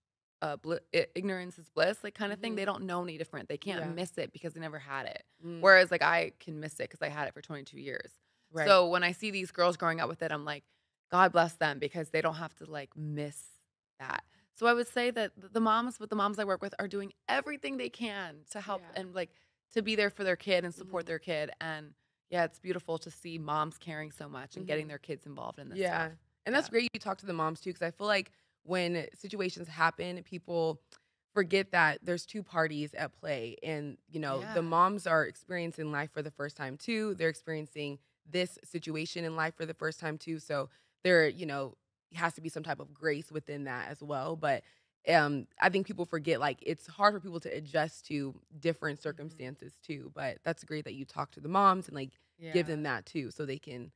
S2: ignorance is bliss, like kind of thing. They don't know any different. They can't miss it because they never had it. Whereas like I can miss it because I had it for 22 years.
S3: Right.
S2: So when I see these girls growing up with it, I'm like, God bless them because they don't have to like miss that. So I would say that the moms I work with are doing everything they can to help and like to be there for their kid and support their kid. And yeah, it's beautiful to see moms caring so much and getting their kids involved in this stuff.
S3: And that's great you talk to the moms too, because I feel like when situations happen, people forget that there's two parties at play. And, you know, the moms are experiencing life for the first time too. They're experiencing this situation in life for the first time too. So there, you know, has to be some type of grace within that as well. But I think people forget, like, it's hard for people to adjust to different circumstances too. But that's great that you talk to the moms and like give them that too, so they can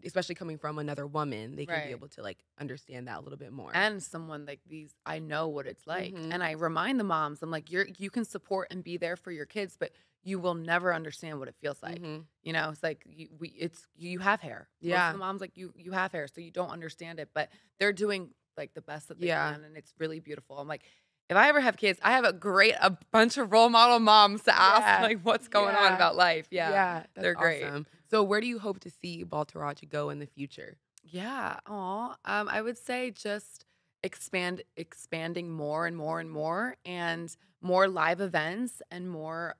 S3: especially coming from another woman, they can
S2: Right.
S3: be able to like understand that a little bit more.
S2: And someone like these, I know what it's like.
S3: Mhm.
S2: And I remind the moms, I'm like, you can support and be there for your kids, but you will never understand what it feels like.
S3: Mhm.
S2: You know, it's like you have hair. Most
S3: Yeah.
S2: of the moms, like you have hair, so you don't understand it, but they're doing like the best that they
S3: Yeah.
S2: can, and it's really beautiful. I'm like, if I ever have kids, I have a bunch of role model moms to ask
S3: Yeah.
S2: like what's going on
S3: Yeah.
S2: about life. Yeah.
S3: That's
S2: they're great.
S3: awesome. So where do you hope to see Baltaraja go in the future?
S2: Yeah. I would say just expanding more and more and more, and more live events and more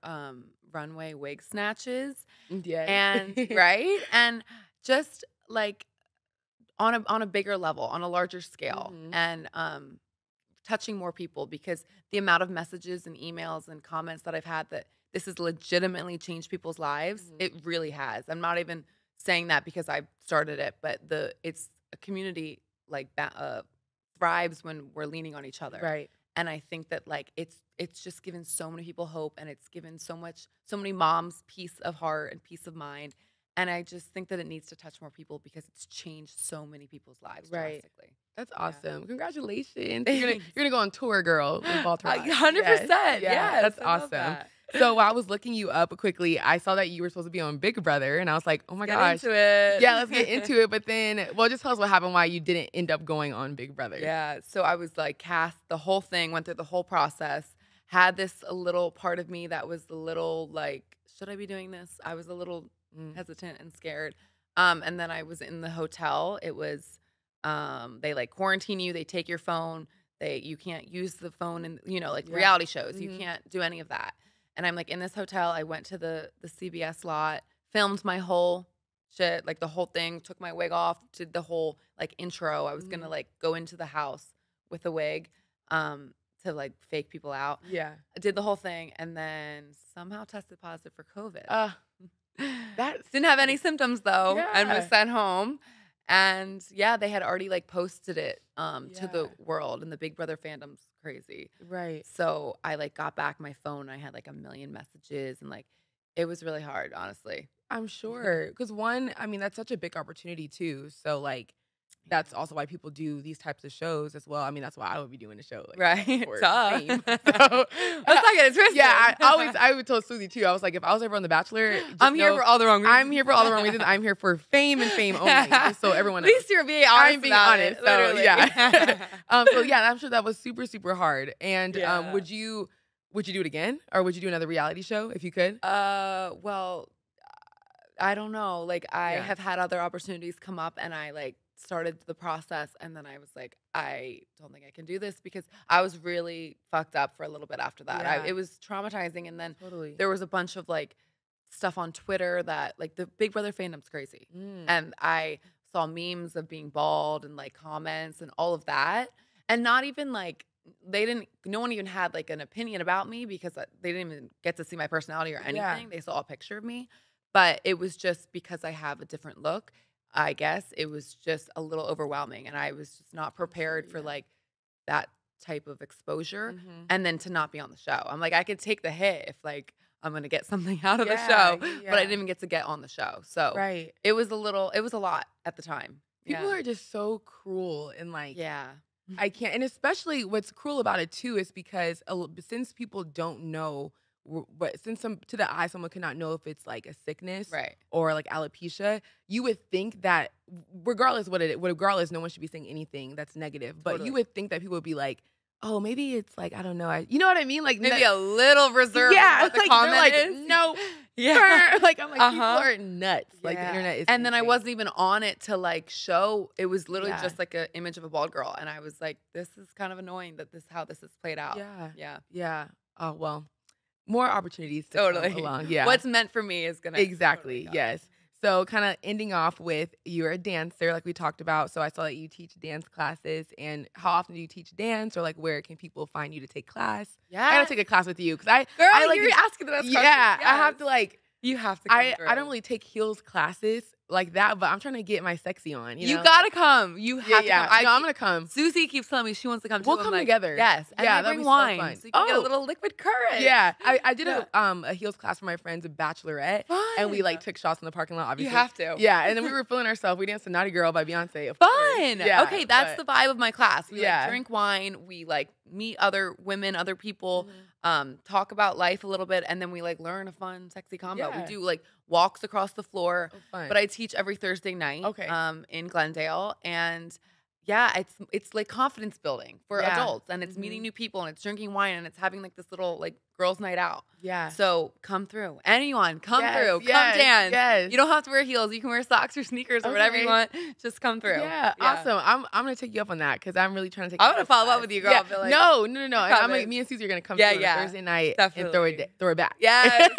S2: runway wig snatches,
S3: Yes.
S2: and right, and just like on a bigger level, on a larger scale,
S3: Mhm.
S2: and touching more people, because the amount of messages and emails and comments that I've had that this has legitimately changed people's lives,
S3: Mhm.
S2: it really has. I'm not even saying that because I started it, but it's a community like thrives when we're leaning on each other.
S3: Right.
S2: And I think that like it's just given so many people hope, and it's given so many moms peace of heart and peace of mind. And I just think that it needs to touch more people because it's changed so many people's lives
S3: Right.
S2: drastically.
S3: That's
S2: Yeah.
S3: awesome. Congratulations. You're gonna go on tour, girl, with Baltaraja.
S2: 100%.
S3: Yeah, that's
S2: I love
S3: awesome.
S2: that.
S3: So while I was looking you up quickly, I saw that you were supposed to be on Big Brother, and I was like, oh my
S2: Get
S3: gosh.
S2: into it.
S3: Yeah, let's get into it. But then, well, just tell us what happened, why you didn't end up going on Big Brother.
S2: Yeah. So I was like cast the whole thing, went through the whole process, had a little part of me that was a little like, should I be doing this? I was a little hesitant and scared. And then I was in the hotel. It was, they like quarantine you, they take your phone, you can't use the phone in, like
S3: Yeah.
S2: reality shows. You
S3: Mhm.
S2: can't do any of that. And I'm like in this hotel. I went to the CBS lot, filmed my whole shit, like the whole thing, took my wig off, did the whole like intro. I was gonna
S3: Mhm.
S2: like go into the house with a wig, to like fake people out.
S3: Yeah.
S2: I did the whole thing, and then somehow tested positive for COVID.
S3: That
S2: Didn't have any symptoms though, and was
S3: Yeah.
S2: sent home. And yeah, they had already like posted it to the
S3: Yeah.
S2: world, and the Big Brother fandom's crazy.
S3: Right.
S2: So I like got back my phone. I had like a million messages, and like it was really hard, honestly.
S3: I'm sure. Because one, I mean, that's such a big opportunity too. So like, that's also why people do these types of shows as well. I mean, that's why I would be doing the show. Like,
S2: Right.
S3: for
S2: Duh.
S3: fame. So,
S2: Let's not get it twisted.
S3: yeah, I would tell Susie too. I was like, if I was ever on The Bachelor, just
S2: I'm here
S3: know
S2: for all the wrong reasons.
S3: I'm here for all the wrong reasons. I'm here for fame and fame only. Just so everyone
S2: At
S3: knows.
S2: least you're being honest.
S3: I'm being
S2: about
S3: honest.
S2: it,
S3: So
S2: literally.
S3: yeah. So yeah, I'm sure that was super, super hard. And
S2: Yeah.
S3: would you do it again, or would you do another reality show if you could?
S2: Well, I don't know. Like I
S3: Yeah.
S2: have had other opportunities come up, and I like started the process, and then I was like, I don't think I can do this, because I was really fucked up for a little bit after that.
S3: Yeah.
S2: It was traumatizing, and then
S3: Totally.
S2: there was a bunch of like stuff on Twitter that like the Big Brother fandom's crazy. And I saw memes of being bald and like comments and all of that. And not even like, no one even had like an opinion about me, because they didn't even get to see my personality or anything.
S3: Yeah.
S2: They saw a picture of me. But it was just because I have a different look. I guess it was just a little overwhelming. And I was just not prepared for
S3: yeah.
S2: like that type of exposure.
S3: Mhm.
S2: And then to not be on the show. I'm like, I could take the hit if like I'm gonna get something out of the
S3: Yeah,
S2: show, but I
S3: yeah.
S2: didn't even get to get on the show. So
S3: Right.
S2: it was a lot at the time.
S3: People
S2: Yeah.
S3: are just so cruel, and like,
S2: Yeah.
S3: I can't. And especially what's cruel about it too is because since people don't know since to the eye someone cannot know if it's like a sickness
S2: Right.
S3: or like alopecia, you would think that regardless regardless, no one should be saying anything that's negative. But
S2: Totally.
S3: you would think that people would be like, oh, maybe it's like, I don't know, you know what I mean? Like
S2: Maybe a little reserved.
S3: yeah,
S2: What the
S3: like
S2: comment
S3: they're like,
S2: is.
S3: no,
S2: Yeah.
S3: like I'm like, people
S2: Uh-huh.
S3: are nuts. Like the
S2: Yeah.
S3: internet is.
S2: And then I
S3: insane.
S2: wasn't even on it to like show. It was literally
S3: Yeah.
S2: just like an image of a bald girl, and I was like, this is kind of annoying that how this has played out.
S3: Yeah.
S2: Yeah.
S3: Yeah. Oh well, more opportunities to come
S2: Totally.
S3: along. Yeah.
S2: What's meant for me is gonna
S3: Exactly.
S2: totally go.
S3: Yes. So kind of ending off with, you're a dancer, like we talked about. So I saw that you teach dance classes. And how often do you teach dance, or like where can people find you to take class?
S2: Yeah.
S3: I gotta take a class with you because I
S2: Girl,
S3: like
S2: you're asking the best questions.
S3: yeah, I have
S2: Yes.
S3: to like
S2: You have to. Come
S3: I
S2: through.
S3: don't really take heels classes like that, but I'm trying to get my sexy on. You know?
S2: gotta come. You have to come.
S3: I'm gonna come.
S2: Susie keeps telling me she wants to come too.
S3: We'll
S2: I'm
S3: come
S2: like,
S3: together.
S2: Yes. And I
S3: that'd
S2: bring
S3: be
S2: wine.
S3: so fun.
S2: So you can get a little liquid courage.
S3: Yeah, I did a heels class for my friend's bachelorette,
S2: Fun.
S3: and we like took shots in the parking lot. Obviously,
S2: You have to.
S3: Yeah, and then we were feeling ourselves. We danced to "Naughty Girl" by Beyonce. Of
S2: Fun.
S3: course. Yeah,
S2: Okay, that's the vibe of my class. We
S3: Yeah.
S2: like drink wine. We like meet other women, other people, talk about life a little bit, and then we like learn a fun, sexy combo.
S3: Yeah.
S2: We do like walks across the floor.
S3: Oh, fun.
S2: But I teach every Thursday night.
S3: Okay.
S2: In Glendale, and yeah, it's like confidence building for
S3: Yeah.
S2: adults, and it's meeting new people, and it's drinking wine, and it's having like this little like girls' night out.
S3: Yeah.
S2: So come through. Anyone, come
S3: Yes,
S2: through.
S3: yes,
S2: Come dance.
S3: yes.
S2: You don't have to wear heels. You can wear socks or sneakers or whatever you
S3: Okay.
S2: want. Just come through.
S3: Yeah, awesome. I'm gonna take you up on that because I'm really trying to take.
S2: I'm
S3: a
S2: gonna
S3: heels
S2: follow up
S3: class.
S2: with you, girl.
S3: Yeah.
S2: I'll be like,
S3: No. And
S2: coming.
S3: me and Susie are gonna come
S2: Yeah,
S3: through on
S2: yeah.
S3: a Thursday night
S2: Definitely.
S3: and throw it back.
S2: Yes.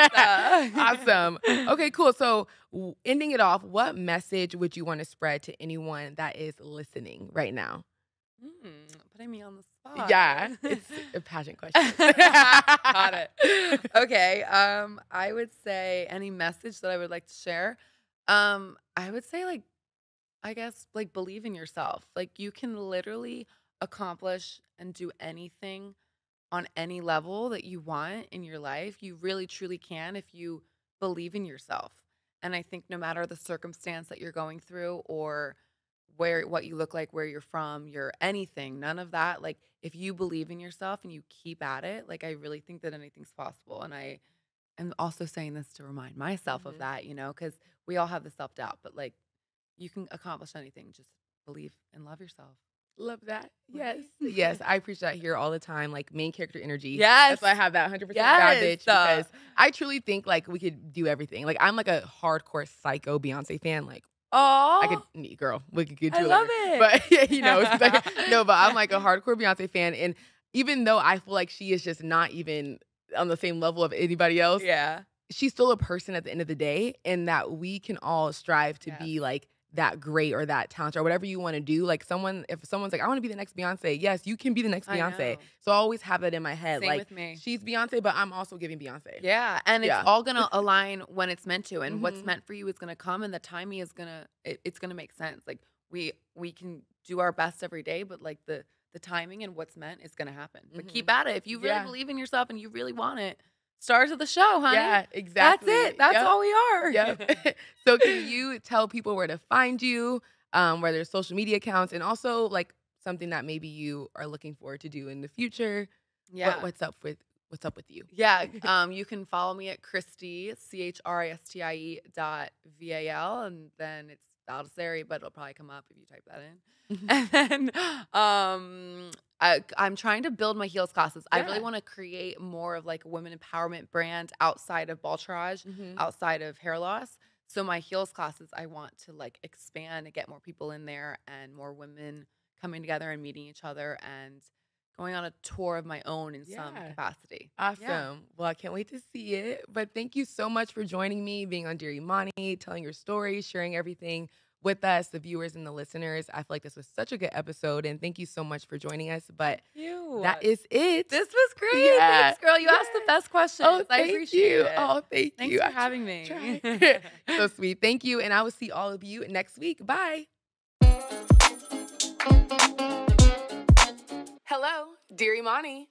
S3: Awesome. Okay, cool. So ending it off, what message would you want to spread to anyone that is listening right now?
S2: Putting me on the spot.
S3: Yeah, it's a pageant question.
S2: Got it. Okay. I would say any message that I would like to share. I would say like, I guess like believe in yourself. Like you can literally accomplish and do anything on any level that you want in your life. You really truly can if you believe in yourself. And I think no matter the circumstance that you're going through or what you look like, where you're from, your anything, none of that. Like if you believe in yourself and you keep at it, like I really think that anything's possible. And I am also saying this to remind myself of that, you know, because we all have the self-doubt, but like you can accomplish anything. Just believe and love yourself.
S3: Love that. Yes. Yes. I preach that here all the time. Like main character energy.
S2: Yes.
S3: That's why I have that 100%
S2: Yes.
S3: bad bitch because I truly think like we could do everything. Like I'm like a hardcore psycho Beyonce fan. Like,
S2: Oh,
S3: I could, girl, we could get to
S2: I
S3: it
S2: love
S3: later.
S2: it.
S3: But yeah, you know, it's like, no, but I'm like a hardcore Beyonce fan. And even though I feel like she is just not even on the same level of anybody else,
S2: yeah.
S3: she's still a person at the end of the day, and that we can all strive to be like that great or that talented or whatever you want to do. Like if someone's like, I want to be the next Beyonce. Yes, you can be the next
S2: I
S3: Beyonce.
S2: know.
S3: So I always have that in my head.
S2: Same
S3: like
S2: with me.
S3: she's Beyonce, but I'm also giving Beyonce.
S2: Yeah, and it's all gonna align when it's meant to, and what's
S3: Mhm.
S2: meant for you is gonna come, and the timing is it's gonna make sense. Like we can do our best every day, but like the timing and what's meant is gonna happen. But keep at it. If you really believe in yourself and you really want it, stars of the show, honey.
S3: Yeah, exactly.
S2: That's it. That's all we are.
S3: Yep. So can you tell people where to find you, where there's social media accounts, and also like something that maybe you are looking forward to do in the future?
S2: Yeah.
S3: What's up with you?
S2: Yeah. You can follow me at Christie, CHRISTIE.VAL, and then it's Baldessari, but it'll probably come up if you type that in. And then I'm trying to build my heels classes. I really want to create more of like a women empowerment brand outside of Baltrage, outside of hair loss. So my heels classes, I want to like expand and get more people in there and more women coming together and meeting each other and going on a tour of my own in some capacity.
S3: Awesome.
S2: Yeah.
S3: Well, I can't wait to see it. But thank you so much for joining me, being on Dear Imani, telling your story, sharing everything with us, the viewers and the listeners. I feel like this was such a good episode, and thank you so much for joining us. But that is it.
S2: This was great.
S3: Yeah.
S2: Thanks, girl. You asked the best questions.
S3: Oh,
S2: I
S3: thank
S2: appreciate
S3: you.
S2: it.
S3: Oh, thank
S2: Thanks
S3: you.
S2: for having me.
S3: Tried. So sweet. Thank you. And I will see all of you next week. Bye. Hello, Dear Imani.